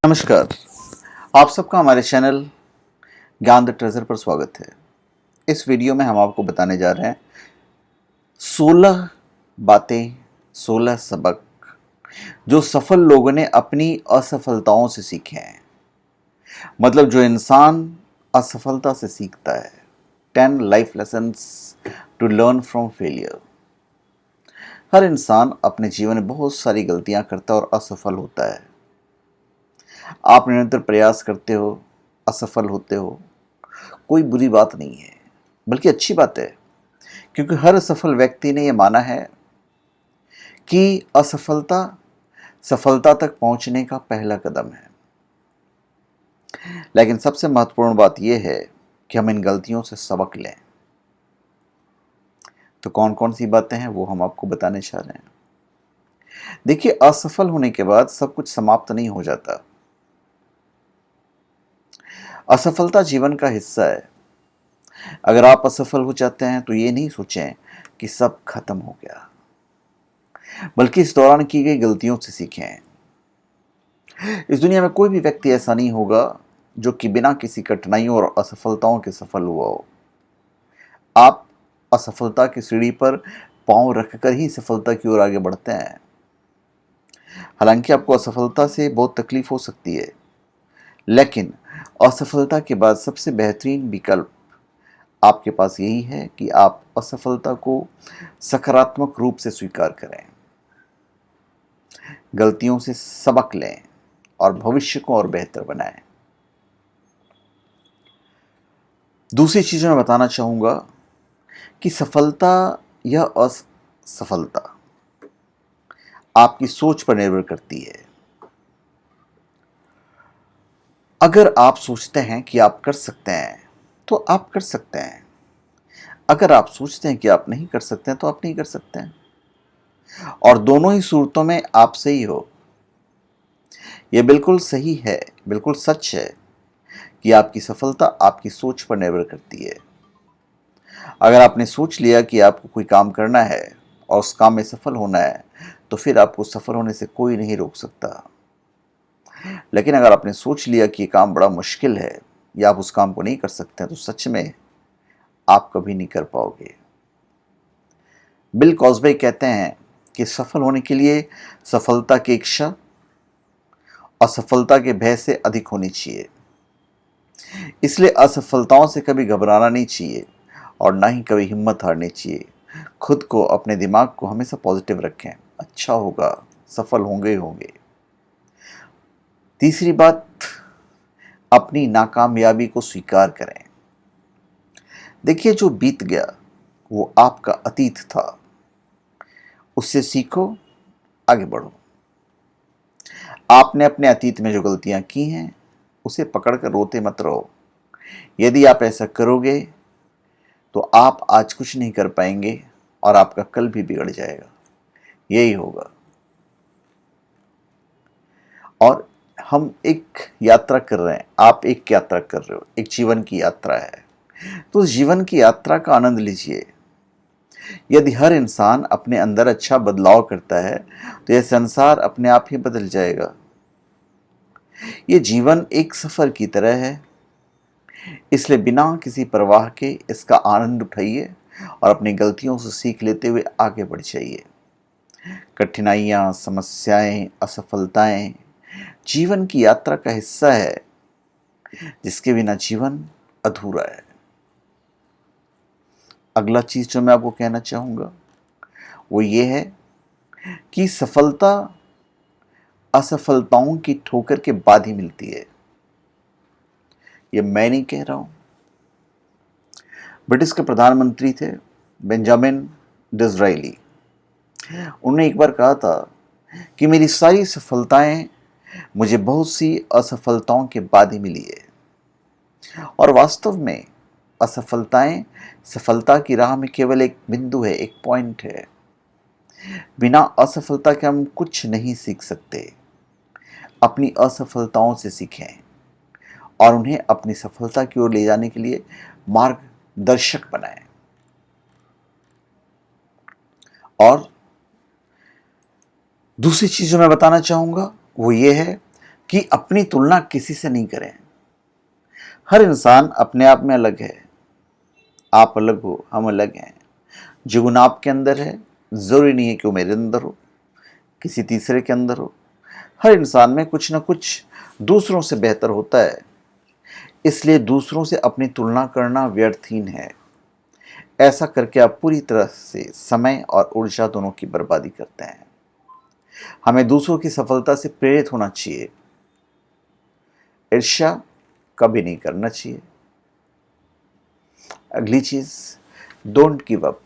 नमस्कार। आप सबका हमारे चैनल ज्ञान द ट्रेजर पर स्वागत है। इस वीडियो में हम आपको बताने जा रहे हैं 16 बातें, 16 सबक जो सफल लोगों ने अपनी असफलताओं से सीखे हैं। मतलब जो इंसान असफलता से सीखता है। 10 life lessons to learn from failure. हर इंसान अपने जीवन में बहुत सारी गलतियां करता है और असफल होता है। आप निरंतर प्रयास करते हो, असफल होते हो, कोई बुरी बात नहीं है, बल्कि अच्छी बात है। क्योंकि हर सफल व्यक्ति ने यह माना है कि असफलता सफलता तक पहुंचने का पहला कदम है। लेकिन सबसे महत्वपूर्ण बात यह है कि हम इन गलतियों से सबक लें। तो कौन कौन सी बातें हैं वो हम आपको बताने चाह रहे हैं। देखिए, असफल होने के बाद सब कुछ समाप्त नहीं हो जाता। असफलता जीवन का हिस्सा है। अगर आप असफल हो जाते हैं तो ये नहीं सोचें कि सब खत्म हो गया, बल्कि इस दौरान की गई गलतियों से सीखें। इस दुनिया में कोई भी व्यक्ति ऐसा नहीं होगा जो कि बिना किसी कठिनाइयों और असफलताओं के सफल हुआ हो। आप असफलता की सीढ़ी पर पांव रखकर ही सफलता की ओर आगे बढ़ते हैं। हालांकि आपको असफलता से बहुत तकलीफ हो सकती है, लेकिन असफलता के बाद सबसे बेहतरीन विकल्प आपके पास यही है कि आप असफलता को सकारात्मक रूप से स्वीकार करें, गलतियों से सबक लें और भविष्य को और बेहतर बनाएं। दूसरी चीज मैं बताना चाहूंगा कि सफलता या असफलता आपकी सोच पर निर्भर करती है। अगर आप सोचते हैं कि आप कर सकते हैं तो आप कर सकते हैं। अगर आप सोचते हैं कि आप नहीं कर सकते हैं तो आप नहीं कर सकते हैं। और दोनों ही सूरतों में आप सही हो। यह बिल्कुल सही है, बिल्कुल सच है कि आपकी सफलता आपकी सोच पर निर्भर करती है। अगर आपने सोच लिया कि आपको कोई काम करना है और उस काम में सफल होना है, तो फिर आपको सफल होने से कोई नहीं रोक सकता। लेकिन अगर आपने सोच लिया कि ये काम बड़ा मुश्किल है या आप उस काम को नहीं कर सकते हैं, तो सच में आप कभी नहीं कर पाओगे। बिल कॉस्बे कहते हैं कि सफल होने के लिए सफलता की इच्छा असफलता के भय से अधिक होनी चाहिए। इसलिए असफलताओं से कभी घबराना नहीं चाहिए और ना ही कभी हिम्मत हारनी चाहिए। खुद को, अपने दिमाग को हमेशा पॉजिटिव रखें। अच्छा होगा, सफल होंगे ही होंगे। तीसरी बात, अपनी नाकामयाबी को स्वीकार करें। देखिए, जो बीत गया वो आपका अतीत था। उससे सीखो, आगे बढ़ो। आपने अपने अतीत में जो गलतियां की हैं उसे पकड़कर रोते मत रहो। यदि आप ऐसा करोगे तो आप आज कुछ नहीं कर पाएंगे और आपका कल भी बिगड़ जाएगा। यही होगा। और हम एक यात्रा कर रहे हैं, आप एक यात्रा कर रहे हो, एक जीवन की यात्रा है। तो उस जीवन की यात्रा का आनंद लीजिए। यदि हर इंसान अपने अंदर अच्छा बदलाव करता है तो यह संसार अपने आप ही बदल जाएगा। यह जीवन एक सफर की तरह है, इसलिए बिना किसी परवाह के इसका आनंद उठाइए और अपनी गलतियों से सीख लेते हुए आगे बढ़ जाइए। कठिनाइयाँ, समस्याएं, असफलताएं जीवन की यात्रा का हिस्सा है, जिसके बिना जीवन अधूरा है। अगला चीज जो मैं आपको कहना चाहूंगा वो ये है कि सफलता असफलताओं की ठोकर के बाद ही मिलती है। ये मैं नहीं कह रहा हूं। ब्रिटिश के प्रधानमंत्री थे बेंजामिन डिज़राइली। उन्होंने एक बार कहा था कि मेरी सारी सफलताएं मुझे बहुत सी असफलताओं के बाद ही मिली है। और वास्तव में असफलताएं सफलता की राह में केवल एक बिंदु है, एक पॉइंट है। बिना असफलता के हम कुछ नहीं सीख सकते। अपनी असफलताओं से सीखें और उन्हें अपनी सफलता की ओर ले जाने के लिए मार्गदर्शक बनाएं। और दूसरी चीज जो मैं बताना चाहूंगा वो ये है कि अपनी तुलना किसी से नहीं करें। हर इंसान अपने आप में अलग है। आप अलग हो, हम अलग हैं। जो गुण आपके अंदर है जरूरी नहीं है कि वो मेरे अंदर हो, किसी तीसरे के अंदर हो। हर इंसान में कुछ ना कुछ दूसरों से बेहतर होता है, इसलिए दूसरों से अपनी तुलना करना व्यर्थहीन है। ऐसा करके आप पूरी तरह से समय और ऊर्जा दोनों की बर्बादी करते हैं। हमें दूसरों की सफलता से प्रेरित होना चाहिए, ईर्ष्या कभी नहीं करना चाहिए। अगली चीज, डोंट गिव अप,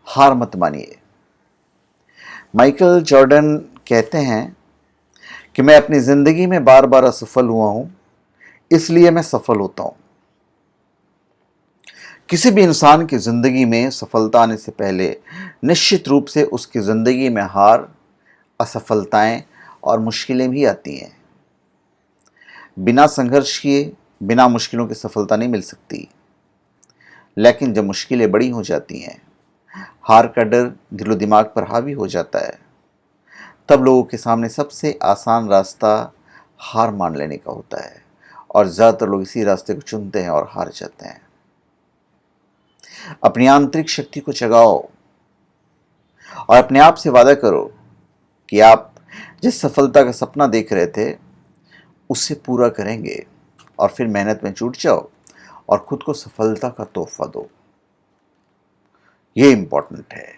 हार मत मानिए। माइकल जॉर्डन कहते हैं कि मैं अपनी जिंदगी में बार बार असफल हुआ हूं, इसलिए मैं सफल होता हूं। किसी भी इंसान की जिंदगी में सफलता आने से पहले निश्चित रूप से उसकी जिंदगी में हार, असफलताएं और मुश्किलें भी आती हैं। बिना संघर्ष किए, बिना मुश्किलों की सफलता नहीं मिल सकती। लेकिन जब मुश्किलें बड़ी हो जाती हैं, हार का डर दिलो दिमाग पर हावी हो जाता है, तब लोगों के सामने सबसे आसान रास्ता हार मान लेने का होता है, और ज़्यादातर लोग इसी रास्ते को चुनते हैं और हार जाते हैं। अपनी आंतरिक शक्ति को जगाओ और अपने आप से वादा करो कि आप जिस सफलता का सपना देख रहे थे उससे पूरा करेंगे, और फिर मेहनत में जुट जाओ और खुद को सफलता का तोहफा दो। ये इंपॉर्टेंट है।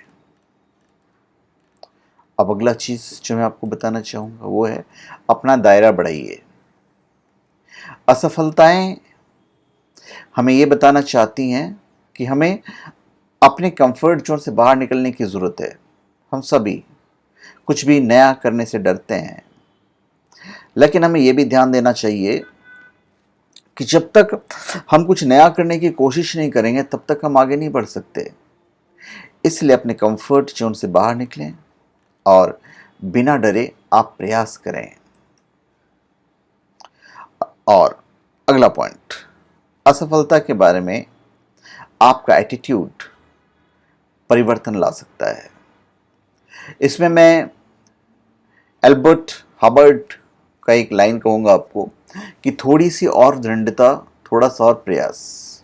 अब अगला चीज जो मैं आपको बताना चाहूंगा वो है अपना दायरा बढ़ाइए। असफलताएं हमें ये बताना चाहती हैं कि हमें अपने कंफर्ट जोन से बाहर निकलने की जरूरत है। हम सभी कुछ भी नया करने से डरते हैं, लेकिन हमें यह भी ध्यान देना चाहिए कि जब तक हम कुछ नया करने की कोशिश नहीं करेंगे तब तक हम आगे नहीं बढ़ सकते। इसलिए अपने कंफर्ट जोन से बाहर निकलें और बिना डरे आप प्रयास करें। और अगला पॉइंट, असफलता के बारे में आपका एटीट्यूड परिवर्तन ला सकता है। इसमें मैं एल्बर्ट हबर्ट का एक लाइन कहूंगा आपको कि थोड़ी सी और दृढ़ता, थोड़ा सा और प्रयास।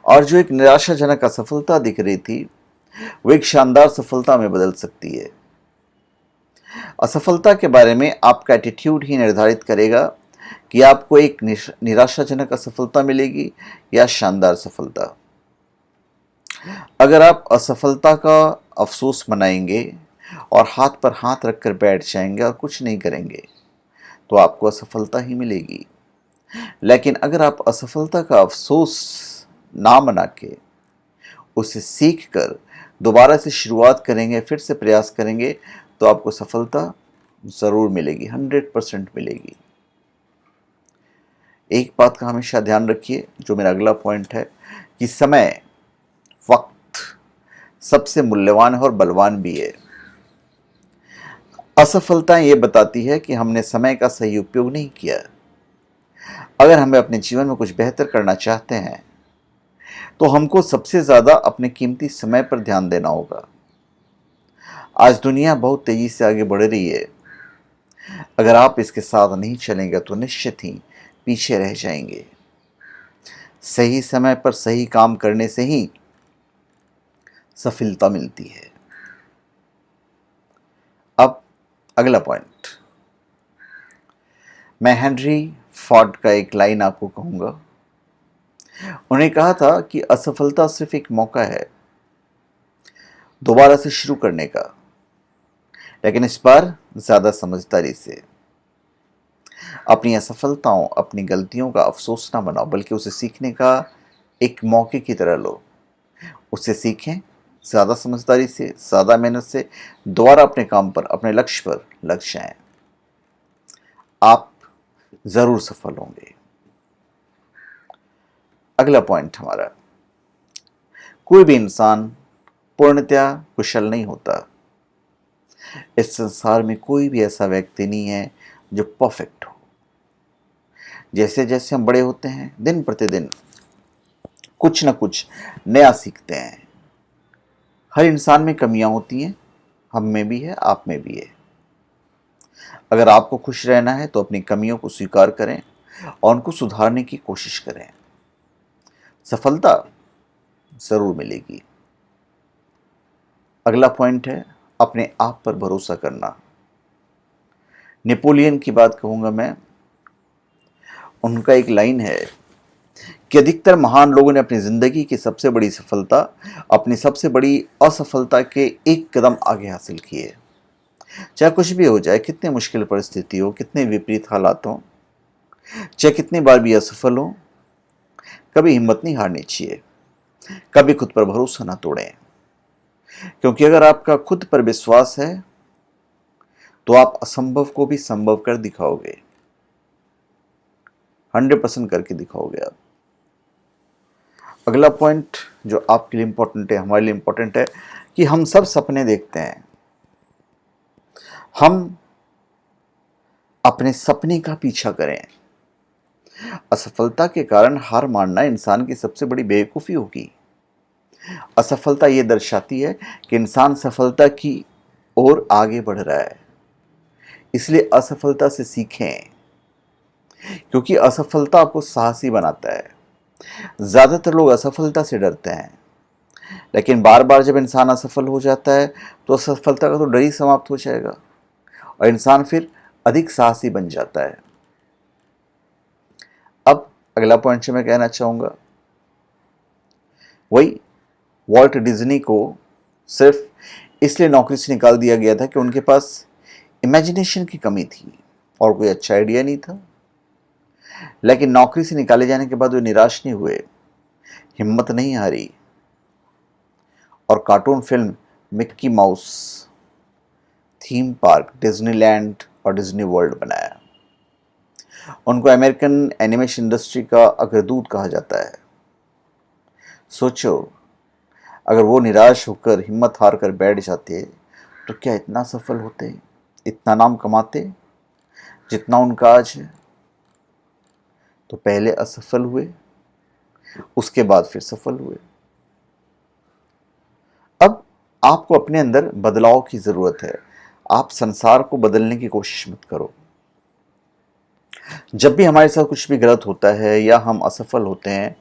और जो एक निराशाजनक असफलता दिख रही थी वो एक शानदार सफलता में बदल सकती है। असफलता के बारे में आपका एटीट्यूड ही निर्धारित करेगा कि आपको एक निराशाजनक असफलता मिलेगी या शानदार सफलता। अगर आप असफलता का अफसोस मनाएंगे और हाथ पर हाथ रखकर बैठ जाएंगे और कुछ नहीं करेंगे तो आपको असफलता ही मिलेगी। लेकिन अगर आप असफलता का अफसोस ना मना के उसे सीख कर दोबारा से शुरुआत करेंगे, फिर से प्रयास करेंगे, तो आपको सफलता जरूर मिलेगी, 100% मिलेगी। एक बात का हमेशा ध्यान रखिए, जो मेरा अगला पॉइंट है, कि समय, वक्त सबसे मूल्यवान है और बलवान भी है। असफलता ये बताती है कि हमने समय का सही उपयोग नहीं किया। अगर हमें अपने जीवन में कुछ बेहतर करना चाहते हैं तो हमको सबसे ज्यादा अपने कीमती समय पर ध्यान देना होगा। आज दुनिया बहुत तेजी से आगे बढ़ रही है। अगर आप इसके साथ नहीं चलेंगे तो निश्चित ही पीछे रह जाएंगे। सही समय पर सही काम करने से ही सफलता मिलती है। अब अगला पॉइंट, मैं हेनरी फोर्ड का एक लाइन आपको कहूंगा। उन्हें कहा था कि असफलता सिर्फ एक मौका है दोबारा से शुरू करने का, लेकिन इस बार ज्यादा समझदारी से। अपनी असफलताओं, अपनी गलतियों का अफसोस ना बनाओ, बल्कि उसे सीखने का एक मौके की तरह लो। उससे सीखें, ज्यादा समझदारी से, ज्यादा मेहनत से दोबारा अपने काम पर, अपने लक्ष्य पर लग जाएं। आप जरूर सफल होंगे। अगला पॉइंट हमारा, कोई भी इंसान पूर्णतया कुशल नहीं होता। इस संसार में कोई भी ऐसा व्यक्ति नहीं है जो परफेक्ट हो। जैसे जैसे हम बड़े होते हैं, दिन प्रतिदिन कुछ ना कुछ नया सीखते हैं। हर इंसान में कमियां होती हैं, हम में भी है, आप में भी है। अगर आपको खुश रहना है तो अपनी कमियों को स्वीकार करें और उनको सुधारने की कोशिश करें। सफलता जरूर मिलेगी। अगला पॉइंट है अपने आप पर भरोसा करना। नेपोलियन की बात कहूंगा मैं। उनका एक लाइन है कि अधिकतर महान लोगों ने अपनी जिंदगी की सबसे बड़ी सफलता अपनी सबसे बड़ी असफलता के एक कदम आगे हासिल की है। चाहे कुछ भी हो जाए, कितनी मुश्किल परिस्थिति हो, कितने विपरीत हालात हो, चाहे कितनी बार भी असफल हो, कभी हिम्मत नहीं हारनी चाहिए। कभी खुद पर भरोसा ना तोड़ें, क्योंकि अगर आपका खुद पर विश्वास है तो आप असंभव को भी संभव कर दिखाओगे। 100% करके दिखाओगे आप। अगला पॉइंट जो आपके लिए इंपॉर्टेंट है, हमारे लिए इंपॉर्टेंट है, कि हम सब सपने देखते हैं। हम अपने सपने का पीछा करें। असफलता के कारण हार मानना इंसान की सबसे बड़ी बेवकूफ़ी होगी। असफलता ये दर्शाती है कि इंसान सफलता की ओर आगे बढ़ रहा है। इसलिए असफलता से सीखें, क्योंकि असफलता आपको साहसी बनाता है। ज़्यादातर लोग असफलता से डरते हैं, लेकिन बार बार जब इंसान असफल हो जाता है तो असफलता का तो डर ही समाप्त हो जाएगा और इंसान फिर अधिक साहसी बन जाता है। अब अगला पॉइंट जो मैं कहना चाहूँगा, वही वॉल्ट डिज्नी को सिर्फ इसलिए नौकरी से निकाल दिया गया था कि उनके पास इमेजिनेशन की कमी थी और कोई अच्छा आइडिया नहीं था। लेकिन नौकरी से निकाले जाने के बाद वे निराश नहीं हुए, हिम्मत नहीं हारी और cartoon film Mickey mouse, theme park, Disneyland और डिज्नी वर्ल्ड बनाया। उनको अमेरिकन एनिमेशन इंडस्ट्री का अग्रदूत कहा जाता है। सोचो, अगर वो निराश होकर हिम्मत हार कर बैठ जाते तो क्या इतना सफल होते, इतना नाम कमाते जितना उनका आज है? तो पहले असफल हुए, उसके बाद फिर सफल हुए। अब आपको अपने अंदर बदलाव की जरूरत है। आप संसार को बदलने की कोशिश मत करो। जब भी हमारे साथ कुछ भी गलत होता है या हम असफल होते हैं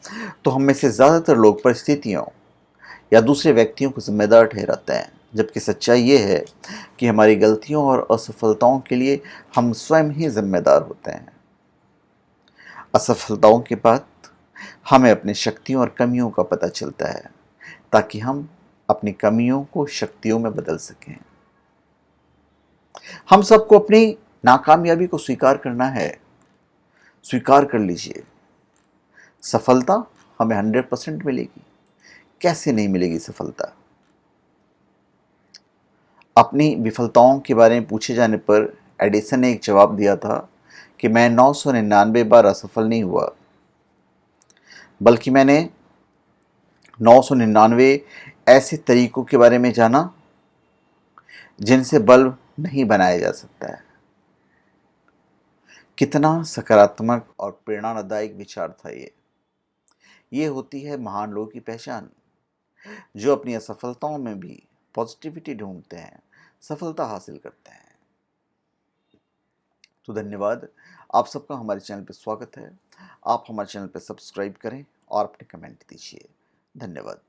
तो हम में से ज़्यादातर लोग परिस्थितियों या दूसरे व्यक्तियों को जिम्मेदार ठहराते हैं, जबकि सच्चाई ये है कि हमारी गलतियों और असफलताओं के लिए हम स्वयं ही जिम्मेदार होते हैं। असफलताओं के बाद हमें अपनी शक्तियों और कमियों का पता चलता है, ताकि हम अपनी कमियों को शक्तियों में बदल सकें। हम सबको अपनी नाकामयाबी को स्वीकार करना है। स्वीकार कर लीजिए, सफलता हमें 100% मिलेगी। कैसे नहीं मिलेगी सफलता? अपनी विफलताओं के बारे में पूछे जाने पर एडिसन ने एक जवाब दिया था कि मैं 999 बार असफल नहीं हुआ, बल्कि मैंने 999 ऐसे तरीकों के बारे में जाना जिनसे बल्ब नहीं बनाया जा सकता है। कितना सकारात्मक और प्रेरणादायक विचार था ये होती है महान लोगों की पहचान, जो अपनी असफलताओं में भी पॉजिटिविटी ढूंढते हैं, सफलता हासिल करते हैं। तो धन्यवाद, आप सबका हमारे चैनल पर स्वागत है। आप हमारे चैनल पर सब्सक्राइब करें और अपने कमेंट दीजिए। धन्यवाद।